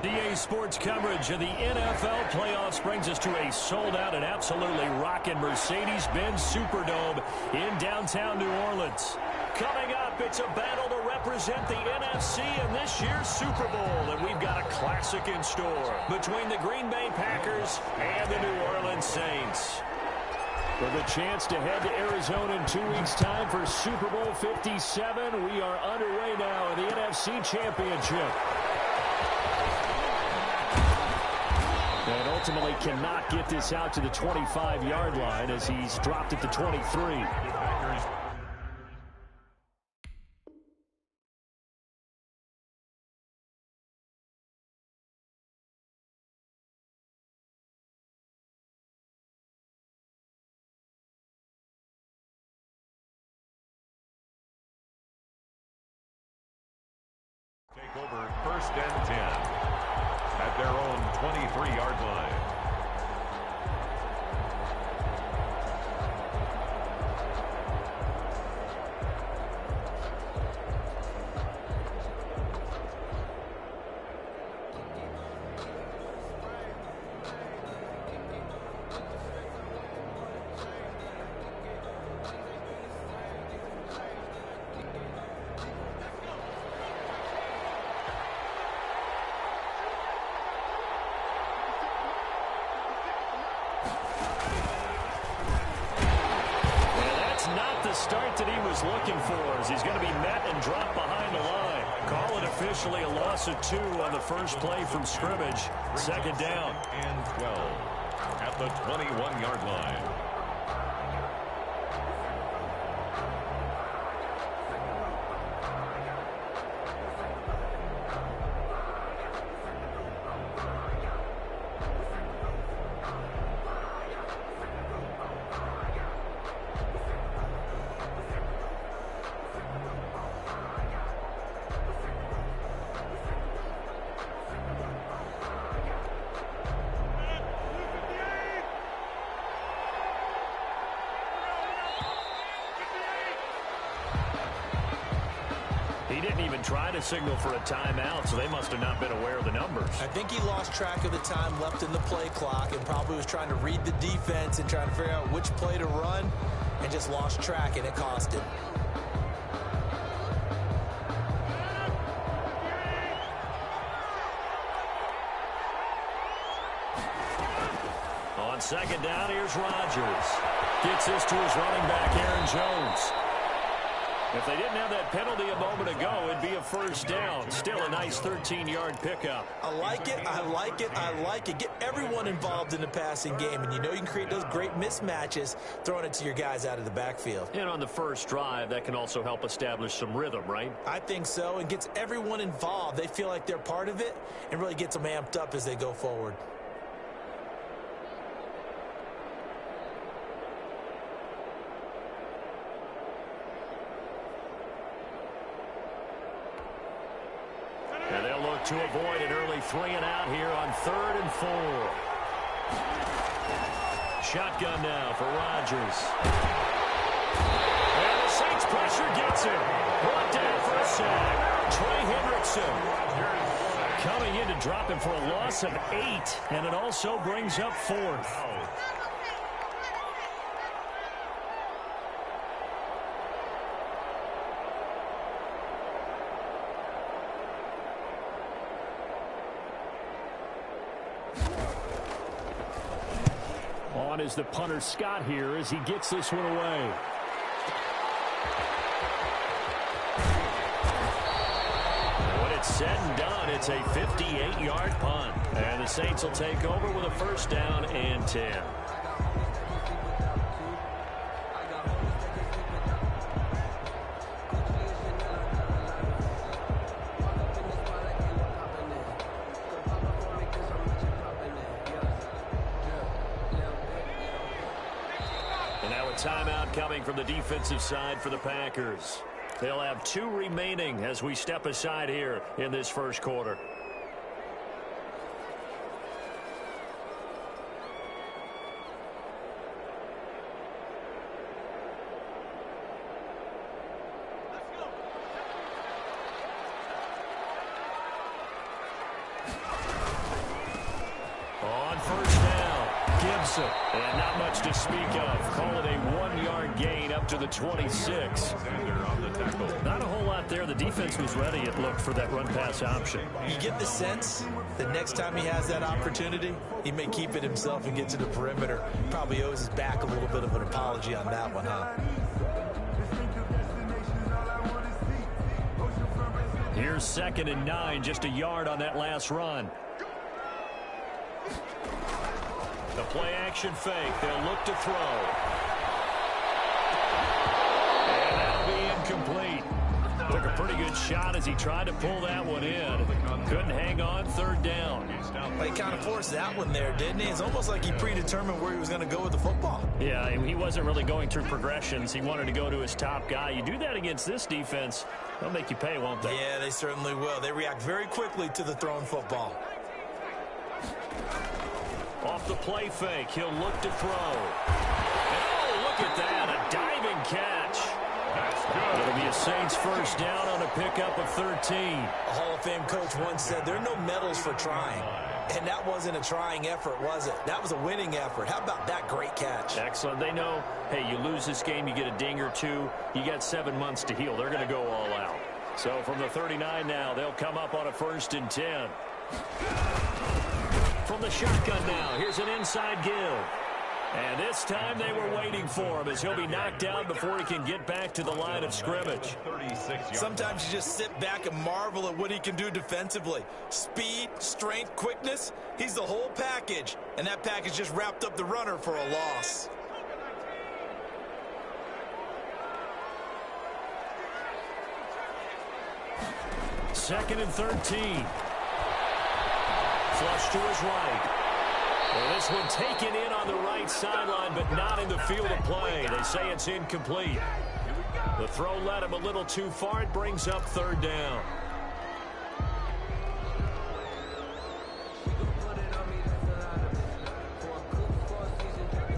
EA Sports coverage of the NFL playoffs brings us to a sold-out and absolutely rocking Mercedes-Benz Superdome in downtown New Orleans. Coming up, it's a battle to represent the NFC in this year's Super Bowl, and we've got a classic in store between the Green Bay Packers and the New Orleans Saints. With a chance to head to Arizona in 2 weeks' time for Super Bowl 57, we are underway now in the NFC Championship. And ultimately cannot get this out to the 25-yard line as he's dropped at the 23. Take over 1st and 10 at their own 23-yard line. Start that he was looking for as he's going to be met and dropped behind the line. Call it officially a loss of 2 on the first play from scrimmage. 2nd down. And 12 at the 21-yard line. He didn't even try to signal for a timeout, so they must have not been aware of the numbers. I think he lost track of the time left in the play clock and probably was trying to read the defense and trying to figure out which play to run and just lost track, and it cost him. On 2nd down, here's Rodgers. Gets this to his running back, Aaron Jones. If they didn't have that penalty a moment ago, it'd be a 1st down. Still a nice 13-yard pickup. I like it, I like it, I like it. Get everyone involved in the passing game, and you know you can create those great mismatches throwing it to your guys out of the backfield. And on the first drive, that can also help establish some rhythm, right? I think so, and gets everyone involved. They feel like they're part of it and really gets them amped up as they go forward. And they'll look to avoid an early 3-and-out here on 3rd and 4. Shotgun now for Rodgers. And the Saints pressure gets him. Brought down for a sack. Trey Hendrickson coming in to drop him for a loss of 8. And it also brings up 4th. On is the punter Scott here as he gets this one away. When it's said and done, it's a 58-yard punt. And the Saints will take over with a 1st down and 10. Timeout coming from the defensive side for the Packers. They'll have 2 remaining as we step aside here in this first quarter. Gibson. And not much to speak of. Call it a 1-yard gain up to the 26. Not a whole lot there. The defense was ready, it looked, for that run-pass option. You get the sense that next time he has that opportunity, he may keep it himself and get to the perimeter. Probably owes his back a little bit of an apology on that one, huh? Here's 2nd and 9, just a yard on that last run. The play-action fake. They'll look to throw. And that'll be incomplete. Took a pretty good shot as he tried to pull that one in. Couldn't hang on, 3rd down. He kind of forced that one there, didn't he? It's almost like he predetermined where he was going to go with the football. Yeah, he wasn't really going through progressions. He wanted to go to his top guy. You do that against this defense, they'll make you pay, won't they? Yeah, they certainly will. They react very quickly to the thrown football. Off the play fake, he'll look to throw. Oh, look at that, a diving catch. That's good. It'll be a Saints first down on a pickup of 13. A Hall of Fame coach once said there are no medals for trying. And that wasn't a trying effort, was it? That was a winning effort. How about that great catch? Excellent. They know, hey, you lose this game, you get a ding or two, you got 7 months to heal. They're going to go all out. So from the 39 now, they'll come up on a 1st and 10. From the shotgun now, here's an inside give. And this time they were waiting for him as he'll be knocked down before he can get back to the line of scrimmage. Sometimes you just sit back and marvel at what he can do defensively. Speed, strength, quickness, he's the whole package. And that package just wrapped up the runner for a loss. Second and 13. Flush to his right. Well, this one taken in on the right sideline, but not in the field of play. They say it's incomplete. The throw led him a little too far. It brings up 3rd down.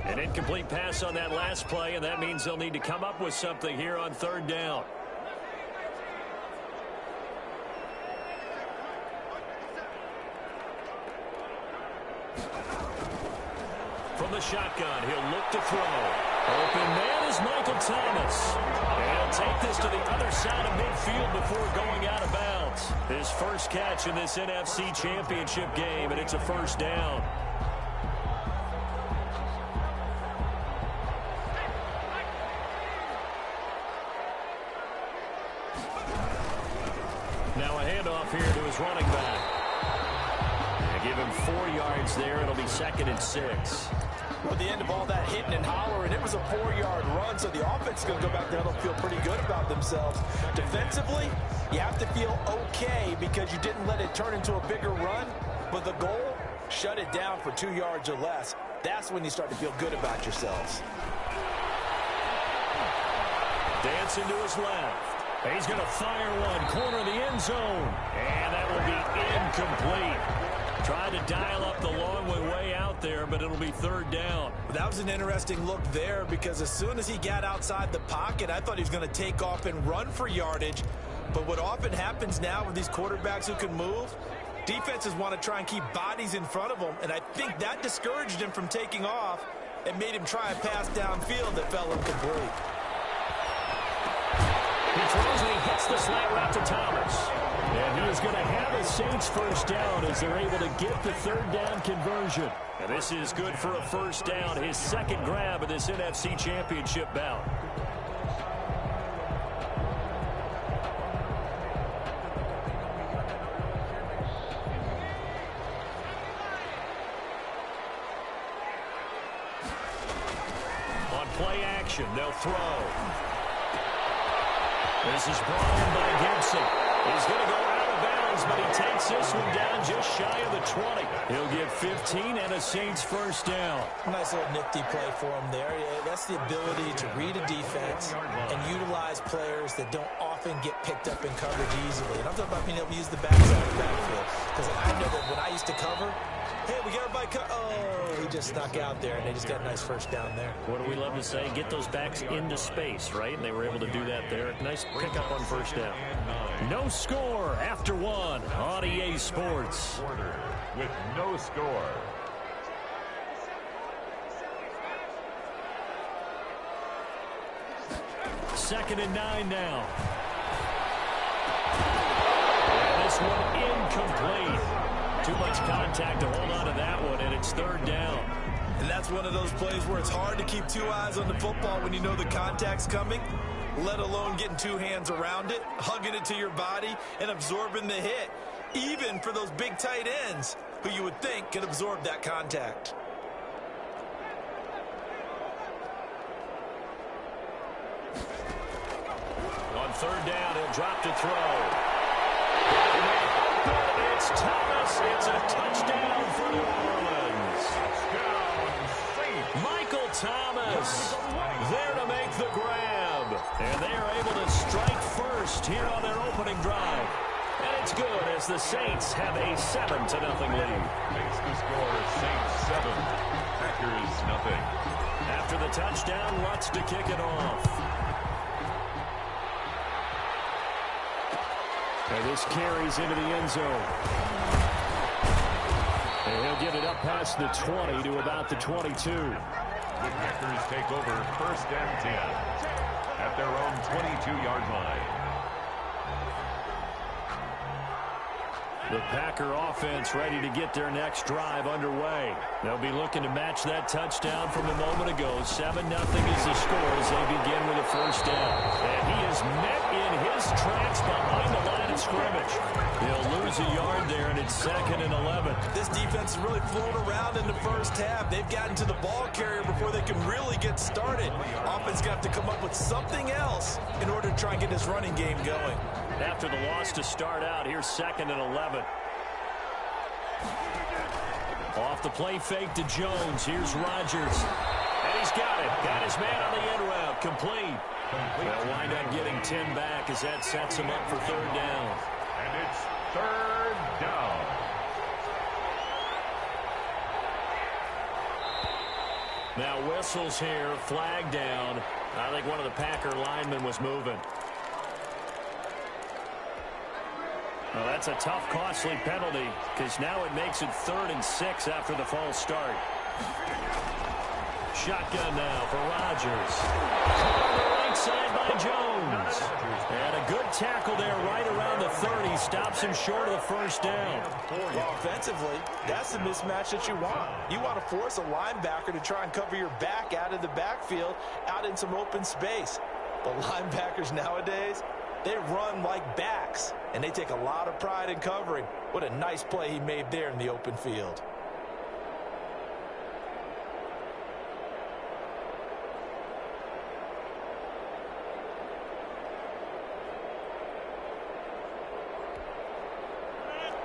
An incomplete pass on that last play, and that means they'll need to come up with something here on 3rd down. From the shotgun, he'll look to throw. Open man is Michael Thomas. And he'll take this to the other side of midfield before going out of bounds. His first catch in this NFC Championship game, and it's a 1st down. Now a handoff here to his running back. They give him 4 yards there. It'll be 2nd and 6. Well, at the end of all that hitting and hollering, it was a 4-yard run, so the offense is going to go back there and they'll feel pretty good about themselves. Defensively, you have to feel okay because you didn't let it turn into a bigger run, but the goal, shut it down for 2 yards or less. That's when you start to feel good about yourselves. Dancing to his left. He's going to fire one, corner of the end zone, and that will be incomplete. Tried to dial up the long way out there, but it'll be 3rd down. That was an interesting look there because as soon as he got outside the pocket, I thought he was going to take off and run for yardage. But what often happens now with these quarterbacks who can move, defenses want to try and keep bodies in front of them, and I think that discouraged him from taking off and made him try a pass downfield that fell incomplete. He throws and he hits the slant route to Thomas. And he is going to have a Saints first down as they're able to get the 3rd down conversion. And this is good for a 1st down, his 2nd grab of this NFC Championship bout. On play action, they'll throw. This is brought in by Gibson. He's going to go out of bounds, but he takes this one down just shy of the 20. He'll get 15 and a Saints first down. Nice little nifty play for him there. Yeah, that's the ability to read a defense and utilize players that don't often get picked up in coverage easily. And I'm talking about being able to use the backside of the backfield. Because I know that when I used to cover, hey, we got everybody oh, he just snuck out there, and they just got a nice first down there. What do we love to say? Get those backs into space, right? And they were able to do that there. Nice pickup on first down. No score after 1 on EA Sports. With no score. 2nd and 9 now. And this one incomplete. Too much contact to hold on to that one, and it's 3rd down. And that's one of those plays where it's hard to keep two eyes on the football when you know the contact's coming, let alone getting two hands around it, hugging it to your body, and absorbing the hit, even for those big tight ends who you would think could absorb that contact. On 3rd down, he'll drop to throw. It's Thomas. It's a touchdown for New Orleans. Michael Thomas there to make the grab. And they are able to strike first here on their opening drive. And it's good as the Saints have a 7-0 lead. Makes the score Saints 7, Packers nothing. After the touchdown, Lutz to kick it off. And this carries into the end zone. And he'll get it up past the 20 to about the 22. The Packers take over 1st and 10 at their own 22-yard line. The Packer offense ready to get their next drive underway. They'll be looking to match that touchdown from a moment ago. 7-0 is the score as they begin with a 1st down. And he is met in his tracks behind the line of scrimmage. He'll lose a yard there, and it's 2nd and 11. This defense has really flown around in the first half. They've gotten to the ball carrier before they can really get started. Offense got to come up with something else in order to try and get this running game going. After the loss to start out, here's 2nd and 11. Off the play fake to Jones. Here's Rodgers. And he's got it. Got his man on the end route. Complete. They'll wind up getting 10 back as that sets him up for 3rd down. And it's 3rd down. Now whistles here. Flag down. I think one of the Packer linemen was moving. Well, that's a tough, costly penalty because now it makes it 3rd and 6 after the false start. Shotgun now for Rodgers. On the right side by Jones. And a good tackle there right around the 30. Stops him short of the 1st down. Well, offensively, that's the mismatch that you want. You want to force a linebacker to try and cover your back out of the backfield, out in some open space. But linebackers nowadays, they run like backs, and they take a lot of pride in covering. What a nice play he made there in the open field.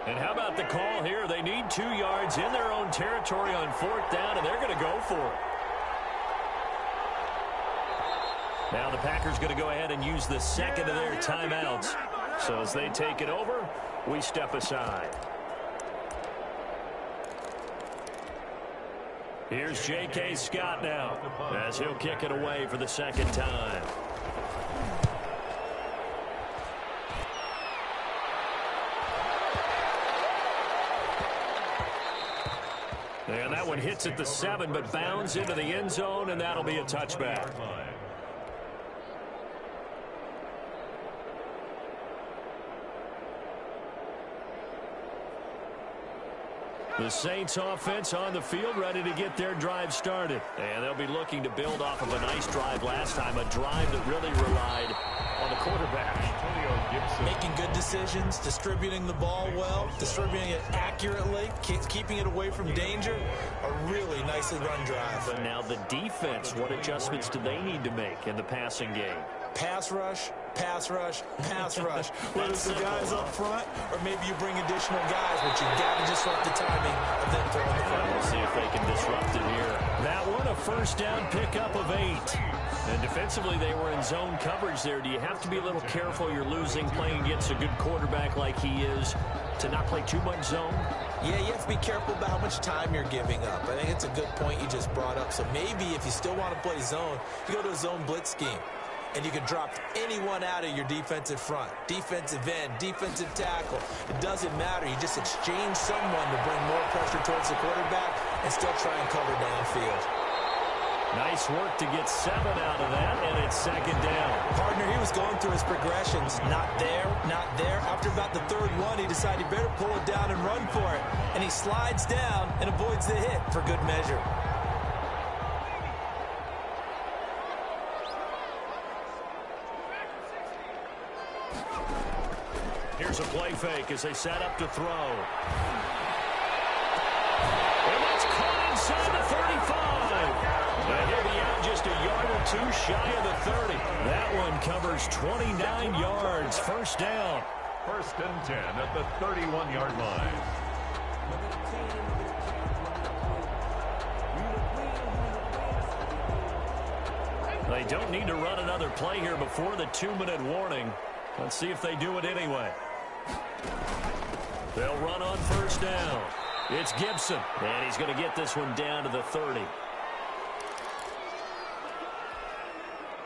And how about the call here? They need 2 yards in their own territory on 4th down, and they're going to go for it. Now the Packers going to go ahead and use the 2nd of their timeouts. So as they take it over, we step aside. Here's J.K. Scott now as he'll kick it away for the 2nd time. And that one hits at the 7, but bounds into the end zone, and that'll be a touchback. The Saints offense on the field ready to get their drive started. And they'll be looking to build off of a nice drive last time, a drive that really relied on the quarterback. Making good decisions, distributing the ball well, distributing it accurately, keeping it away from danger. A really nicely run drive. But now the defense, what adjustments do they need to make in the passing game? Pass rush, pass rush, pass rush. Whether it's the guys up front or maybe you bring additional guys, but you got to disrupt the timing of them throwing the football. We'll see if they can disrupt it here. That one, a 1st down pickup of 8. And defensively, they were in zone coverage there. Do you have to be a little careful? You're losing playing against a good quarterback like he is to not play too much zone? Yeah, you have to be careful about how much time you're giving up. I think it's a good point you just brought up. So maybe if you still want to play zone, you go to a zone blitz scheme. And you can drop anyone out of your defensive front, defensive end, defensive tackle. It doesn't matter. You just exchange someone to bring more pressure towards the quarterback and still try and cover downfield. Nice work to get 7 out of that, and it's second down. Partner, he was going through his progressions. Not there, not there. After about the third one, he decided he better pull it down and run for it. And he slides down and avoids the hit for good measure. Here's a play fake as they set up to throw. And that's caught inside the 35. And he'll be out just a yard or two shy of the 30. That one covers 29 yards. First down. First and 10 at the 31-yard line. They don't need to run another play here before the 2-minute warning. Let's see if they do it anyway. They'll run on first down. It's Gibson, and he's going to get this one down to the 30.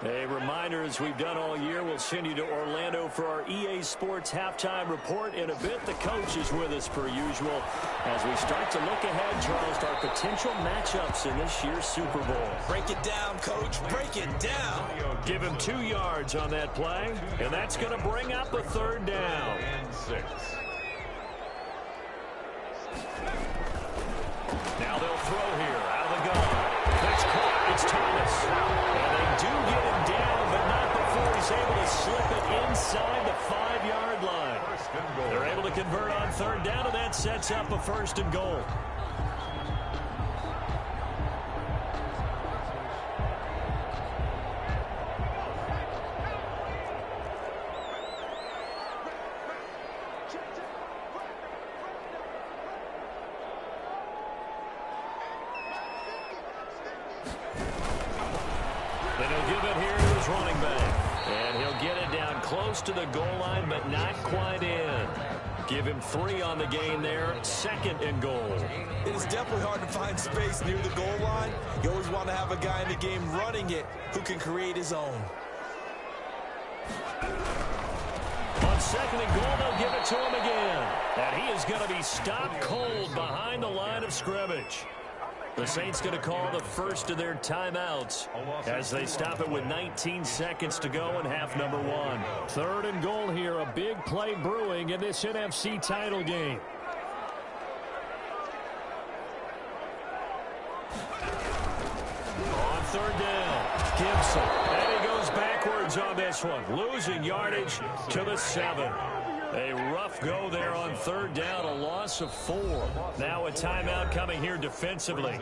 A reminder, as we've done all year, we'll send you to Orlando for our EA Sports halftime report. In a bit, the coach is with us per usual as we start to look ahead, Charles, to our potential matchups in this year's Super Bowl. Break it down, Coach. Break it down. Give him 2 yards on that play, and that's going to bring up a third down. And 6. Now they'll throw here out of the gun. That's caught. It's Thomas. And they do get him down, but not before he's able to slip it inside the 5-yard line. They're able to convert on third down, and that sets up a first and goal. Then he'll give it here to his running back. And he'll get it down close to the goal line, but not quite in. Give him 3 on the game there. Second and goal. It is definitely hard to find space near the goal line. You always want to have a guy in the game running it who can create his own. On second and goal, they'll give it to him again. And he is going to be stopped cold behind the line of scrimmage. The Saints going to call the first of their timeouts as they stop it with 19 seconds to go in half number 1. Third and goal here, a big play brewing in this NFC title game. On third down, Gibson. And he goes backwards on this one, losing yardage to the 7. A rough go there on third down, a loss of 4. Now a timeout coming here defensively.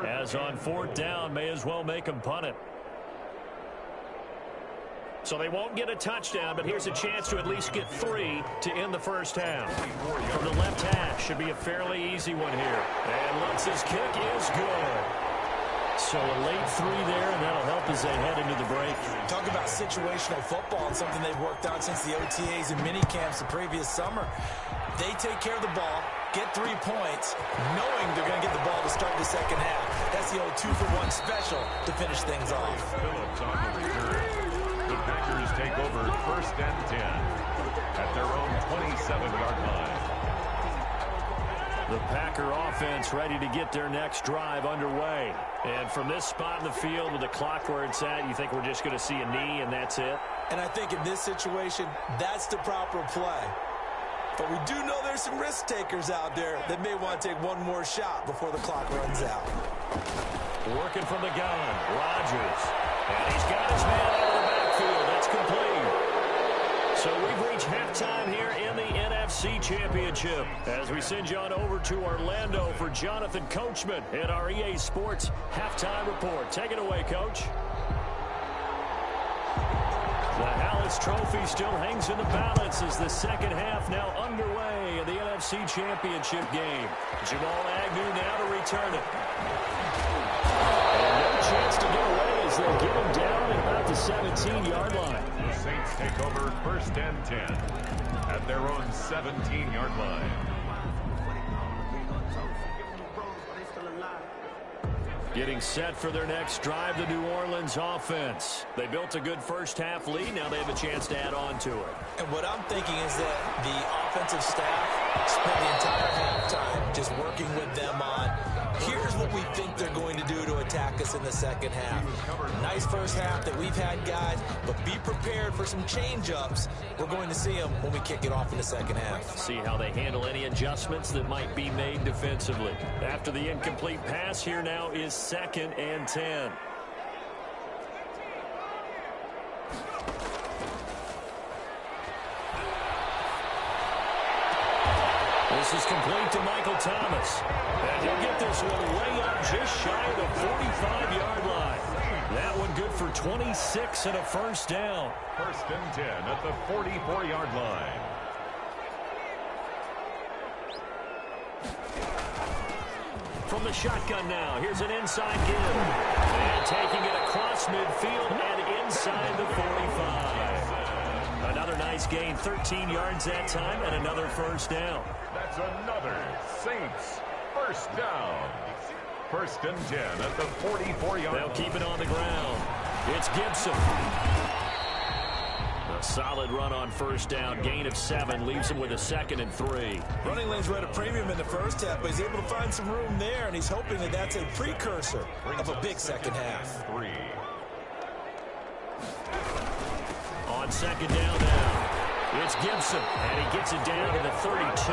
As on fourth down, may as well make him punt it. So they won't get a touchdown, but here's a chance to at least get 3 to end the first half. From the left hash, should be a fairly easy one here. And Lutz's kick is good. So a late 3 there, and that'll help as they head into the break. Talk about situational football and something they've worked on since the OTAs and mini camps the previous summer. They take care of the ball, get 3 points, knowing they're going to get the ball to start the second half. That's the old 2-for-1 special to finish things off. Phillips on the return. The Packers take over first and 10 at their own 27-yard line. The Packer offense ready to get their next drive underway. And from this spot in the field with the clock where it's at, you think we're just going to see a knee and that's it? And I think in this situation, that's the proper play. But we do know there's some risk takers out there that may want to take one more shot before the clock runs out. Working from the gun, Rodgers. And he's got his man out of the backfield. That's complete. So we've reached halftime here in the NFC Championship as we send you on over to Orlando for Jonathan Coachman in our EA Sports halftime report. Take it away, Coach. The Hallis Trophy still hangs in the balance as the second half now underway in the NFC Championship game. Jamal Agnew now to return it. And no chance to get away as they'll get him down at about the 17-yard line. The Saints take over first and 10 at their own 17-yard line. Getting set for their next drive, the New Orleans offense. They built a good first-half lead. Now they have a chance to add on to it. And what I'm thinking is that the offensive staff spent the entire halftime just working with them on Here's what we think they're going to do to attack us in the second half. Nice first half that we've had, guys, but be prepared for some change-ups. We're going to see them when we kick it off in the second half. See how they handle any adjustments that might be made defensively. After the incomplete pass, here now is 2nd and 10. This is complete to Michael Thomas. And he'll get this one way up just shy of the 45-yard line. That one good for 26 and a first down. 1st and 10 at the 44-yard line. From the shotgun now, here's an inside give. And taking it across midfield and inside the 45. Another nice gain, 13 yards that time, and another first down. That's another Saints first down. 1st and 10 at the 44-yard line. They'll keep it on the ground. It's Gibson. A solid run on first down. Gain of 7 leaves him with a 2nd and 3. Running lanes were at a premium in the first half, but he's able to find some room there, and he's hoping that that's a precursor of a big second half. 3. On 2nd down now. It's Gibson, and he gets it down to the 32.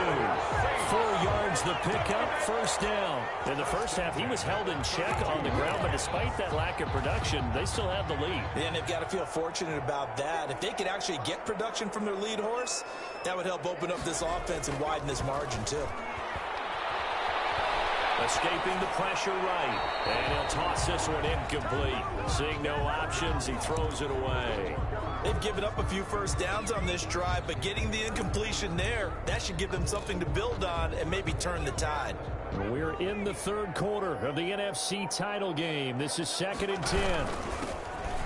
4 yards the pickup, first down. In the first half, he was held in check on the ground, but despite that lack of production, they still have the lead. And they've got to feel fortunate about that. If they could actually get production from their lead horse, that would help open up this offense and widen this margin, too. Escaping the pressure right, and he'll toss this one incomplete. Seeing no options, he throws it away. They've given up a few first downs on this drive, but getting the incompletion there, that should give them something to build on and maybe turn the tide. We're in the third quarter of the NFC title game. This is 2nd and 10.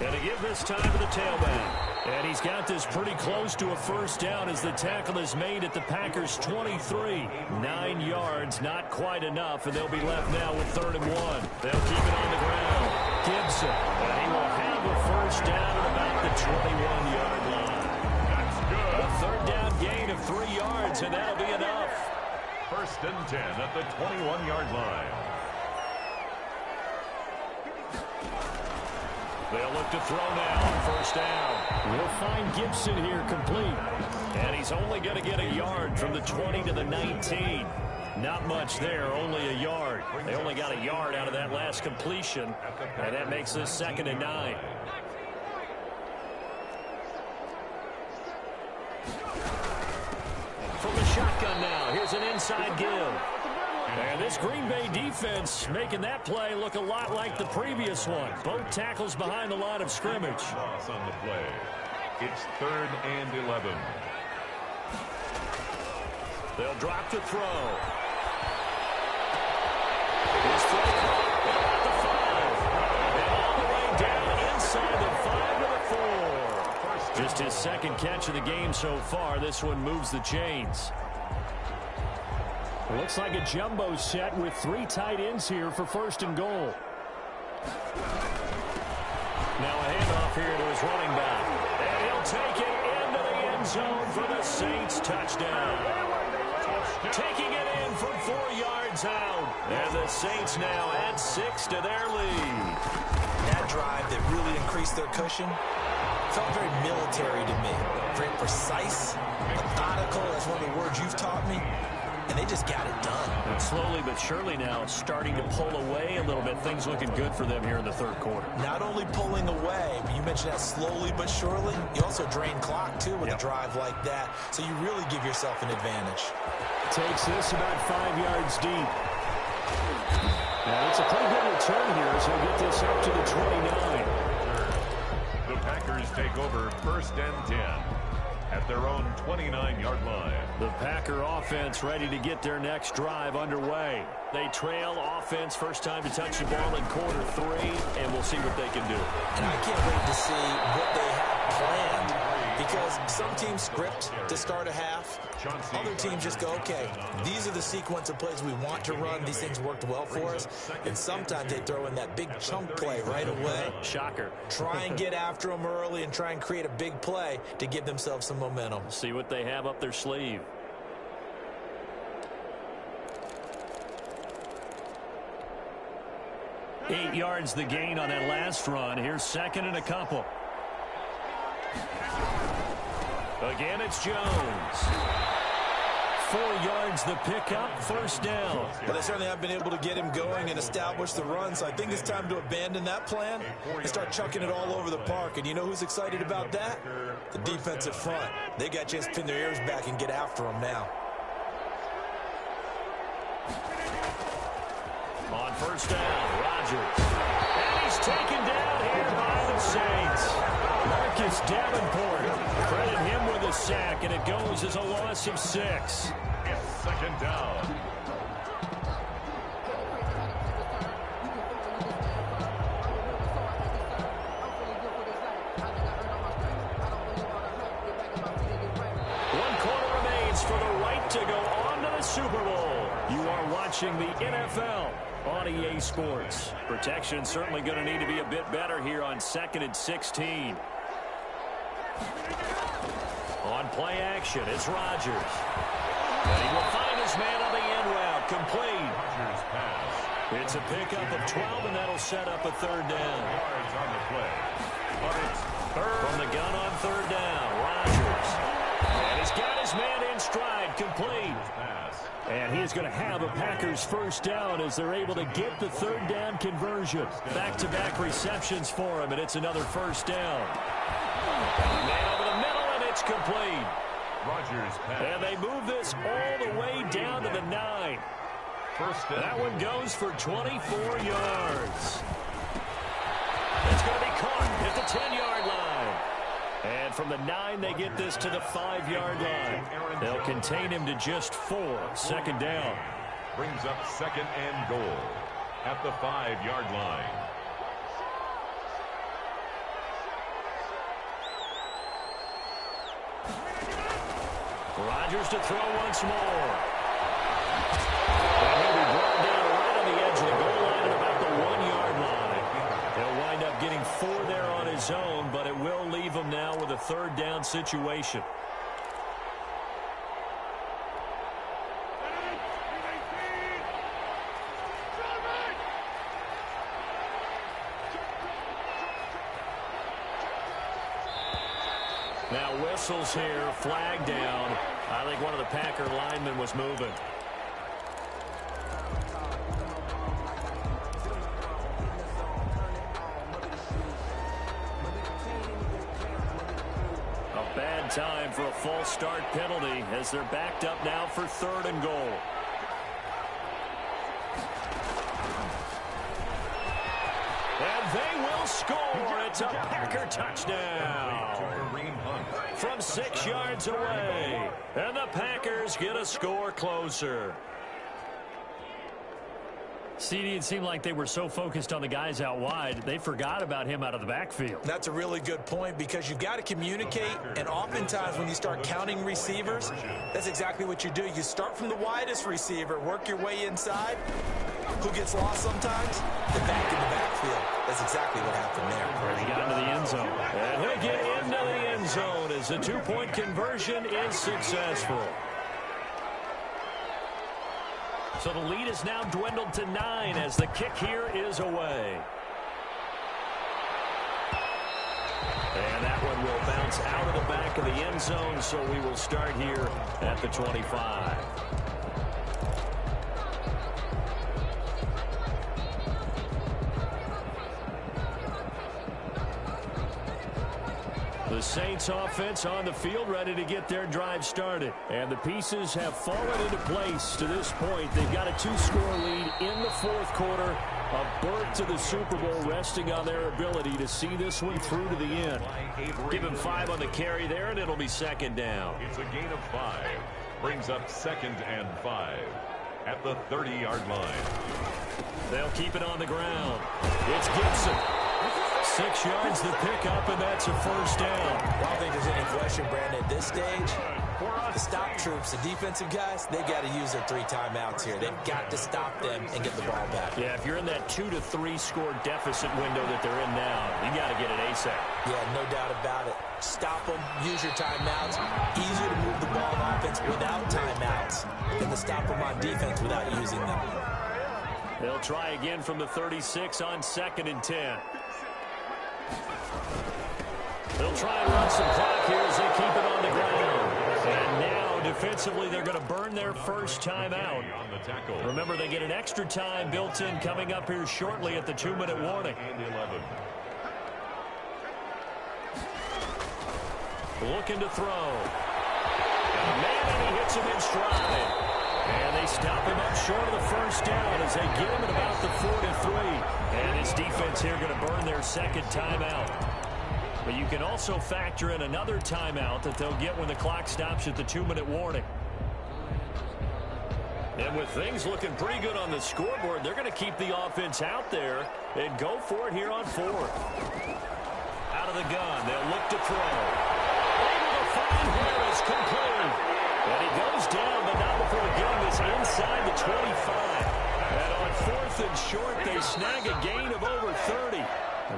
And to give this time to the tailback. And he's got this pretty close to a first down as the tackle is made at the Packers' 23. 9 yards, not quite enough, and they'll be left now with 3rd and 1. They'll keep it on the ground. Gibson, and he will have a first down at about the 21-yard line. That's good. A 3rd down gain of 3 yards, and that'll be enough. 1st and 10 at the 21-yard line. They'll look to throw now on first down. We'll find Gibson here complete. And he's only going to get a yard from the 20 to the 19. Not much there, only a yard. They only got a yard out of that last completion, and that makes this 2nd and 9. From the shotgun now, here's an inside give. And this Green Bay defense making that play look a lot like the previous one. Both tackles behind the line of scrimmage. Loss on the play. It's 3rd and 11. They'll drop to throw. His throw at the 5. And all the way down inside the 5 to the 4. Just his 2nd catch of the game so far. This one moves the chains. Looks like a jumbo set with 3 tight ends here for 1st and goal. Now a handoff here to his running back. And he'll take it into the end zone for the Saints touchdown. Taking it in from 4 yards out. And the Saints now add 6 to their lead. That drive that really increased their cushion felt very military to me. Very precise, methodical, that's one of the words you've taught me. And they just got it done. And slowly but surely now starting to pull away a little bit. Things looking good for them here in the 3rd quarter. Not only pulling away, but you mentioned that slowly but surely. You also drain clock, too, with a drive like that. So you really give yourself an advantage. Takes this about 5 yards deep. Now it's a pretty good return here, so he'll get this up to the 29. The Packers take over 1st and 10 at their own 29-yard line. The Packer offense ready to get their next drive underway. They trail offense, first time to touch the ball in quarter 3, and we'll see what they can do. And I can't wait to see what they have planned, because some teams script to start a half. Other teams just go, okay, these are the sequence of plays we want to run. These things worked well for us. And sometimes they throw in that big chunk play right away. Shocker. Try and get after them early and try and create a big play to give themselves some momentum. See what they have up their sleeve. 8 yards the gain on that last run. Here's second and a couple. Again, it's Jones. 4 yards the pickup, first down. Well, they certainly have been able to get him going and establish the run, so I think it's time to abandon that plan and start chucking it all over the park. And you know who's excited about that? The defensive front. They got a chance to pin their ears back and get after him now. On first down, Rodgers. And he's taken down here by the Saints. Marcus Davenport. Credit him with a sack, and it goes as a loss of 6. It's second down. One quarter remains for the right to go on to the Super Bowl. You are watching the NFL on EA Sports. Protection certainly going to need to be a bit better here on 2nd and 16. On play action, it's Rodgers. And he will find his man on the end route. Complete. Rodgers pass. It's a pickup of 12, and that'll set up a third down. Yards on the play. But it's third. From the gun on third down, Rodgers. And he's got his man in stride. Complete. Pass. And he is going to have a Packers first down as they're able to get the third down conversion. Back-to-back receptions for him, and it's another first down. Man over the middle, and it's complete. Rodgers pass. And they move this all the way down to the 9. First down. That one goes for 24 yards. It's going to be caught at the 10-yard line. And from the 9, they get this to the 5-yard line. They'll contain him to just 4. Second down. Brings up second and goal at the 5-yard line. Rodgers to throw once more. And he'll be brought down right on the edge of the goal line at about the 1-yard line. He'll wind up getting 4 there on his own, but it will leave him now with a third down situation. Now whistles here, flag down. I think one of the Packer linemen was moving. A bad time for a false start penalty as they're backed up now for 3rd and goal. And they will score. It's a Packer touchdown. From 6 yards away. And the Packers get a score closer. CD, it seemed like they were so focused on the guys out wide, they forgot about him out of the backfield. That's a really good point because you've got to communicate, and oftentimes when you start counting receivers, that's exactly what you do. You start from the widest receiver, work your way inside. Who gets lost sometimes? The back in the backfield. That's exactly what happened there. He got into the end zone. And he'll get into the end zone as the 2-point conversion is successful. So the lead is now dwindled to 9 as the kick here is away. And that one will bounce out of the back of the end zone, so we will start here at the 25. The Saints offense on the field ready to get their drive started. And the pieces have fallen into place to this point. They've got a 2-score lead in the 4th quarter. A berth to the Super Bowl resting on their ability to see this one through to the end. Give him 5 on the carry there, and it'll be second down. It's a gain of 5. Brings up 2nd and 5 at the 30-yard line. They'll keep it on the ground. It's Gibson. 6 yards the pickup, and that's a first down. I don't think there's any question, Brandon, at this stage. The stop troops, the defensive guys, they've got to use their 3 timeouts here. They've got to stop them and get the ball back. Yeah, if you're in that 2 to 3 score deficit window that they're in now, you got to get it ASAP. Yeah, no doubt about it. Stop them, use your timeouts. Easier to move the ball on offense without timeouts than to stop them on defense without using them. They'll try again from the 36 on 2nd and 10. They'll try and run some clock here as they keep it on the ground. And now, defensively, they're going to burn their first timeout. Remember, they get an extra time built in coming up here shortly at the 2-minute warning. Looking to throw. And he hits him in stride. And they stop him up short of the first down as they get him at about the 43. And his defense here going to burn their second timeout. But you can also factor in another timeout that they'll get when the clock stops at the 2-minute warning. And with things looking pretty good on the scoreboard, they're going to keep the offense out there and go for it here on 4th. Out of the gun, they'll look to throw. Able to find Harris, complete. And he goes down, but not before getting this inside the 25. And on 4th and short, they snag a gain of over 30.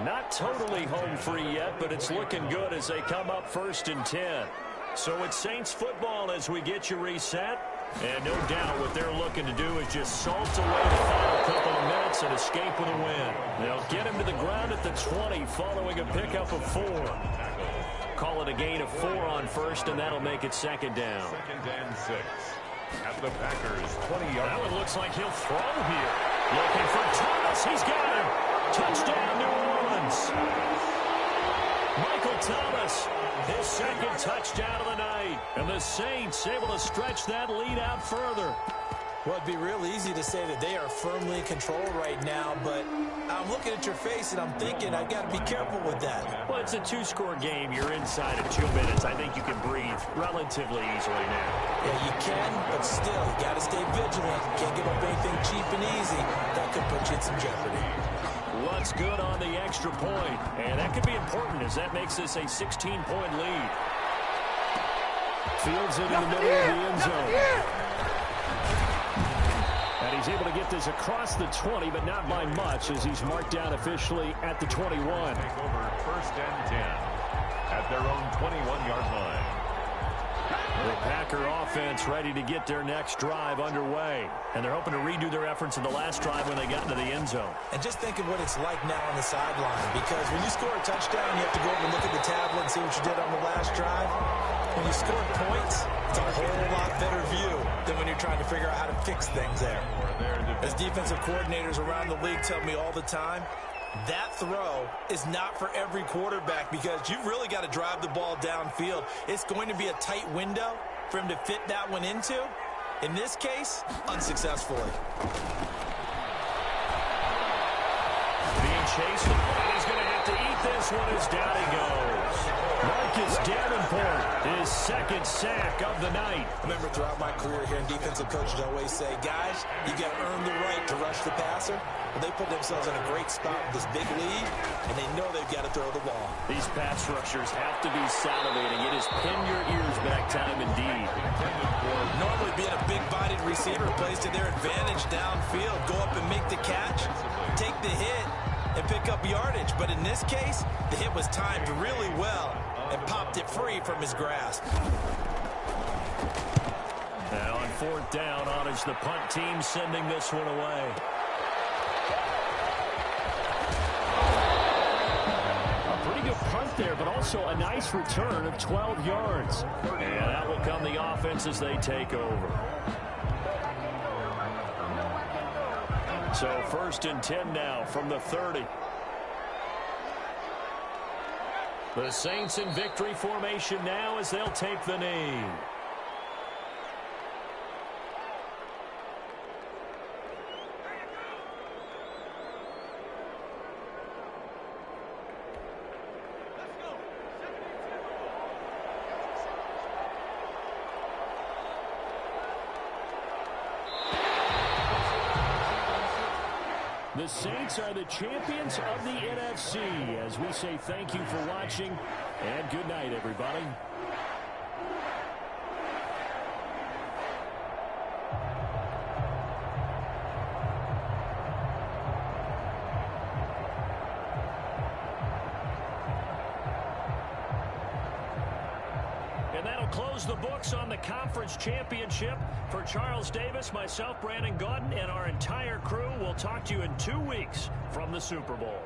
Not totally home free yet, but it's looking good as they come up 1st and 10. So it's Saints football as we get you reset. And no doubt what they're looking to do is just salt away the final couple of minutes and escape with a win. They'll get him to the ground at the 20 following a pickup of 4. Call it a gain of 4 on 1st, and that'll make it 2nd down. 2nd and 6. At the Packers' 20-yard line. That one looks like he'll throw here. Looking for Thomas. He's got him. Touchdown, New Orleans. Michael Thomas, his 2nd touchdown of the night. And the Saints able to stretch that lead out further. Well, it'd be real easy to say that they are firmly in control right now, but I'm looking at your face and I'm thinking I've got to be careful with that. Well, it's a 2-score game. You're inside of 2 minutes. I think you can breathe relatively easily now. Yeah, you can, but still, you got to stay vigilant. Can't give up anything cheap and easy. That could put you in some jeopardy. What's good on the extra point? And that could be important as that makes this a 16-point lead. Fields it in the middle of the end zone. And he's able to get this across the 20, but not by much as he's marked down officially at the 21. Take over 1st and 10 at their own 21-yard line. The Packer offense ready to get their next drive underway. And they're hoping to redo their efforts in the last drive when they got into the end zone. And just think of what it's like now on the sideline, because when you score a touchdown, you have to go over and look at the tablet and see what you did on the last drive. When you score points, it's a whole lot better view than when you're trying to figure out how to fix things there. As defensive coordinators around the league tell me all the time, that throw is not for every quarterback because you've really got to drive the ball downfield. It's going to be a tight window for him to fit that one into. In this case, unsuccessfully. Being chased, and he's going to have to eat this one as down he goes. Marcus Davenport, his 2nd sack of the night. I remember throughout my career here in defensive coaches always say, guys, you got to earn the right to rush the passer. Well, they put themselves in a great spot with this big lead, and they know they've got to throw the ball. These pass rushers have to be salivating. It is pin your ears back time indeed. Normally being a big-bodied receiver plays to their advantage downfield. Go up and make the catch, take the hit, and pick up yardage. But in this case, the hit was timed really well and popped it free from his grasp. Now on 4th down, on is the punt team sending this one away. A pretty good punt there, but also a nice return of 12 yards. And that will come the offense as they take over. So 1st and 10 now from the 30. The Saints in victory formation now as they'll take the knee. The Saints are the champions of the NFC as we say thank you for watching and good night, everybody. And that'll close the books on the conference championship. For Charles Davis, myself, Brandon Gaudin, and our entire crew, we'll talk to you in 2 weeks from the Super Bowl.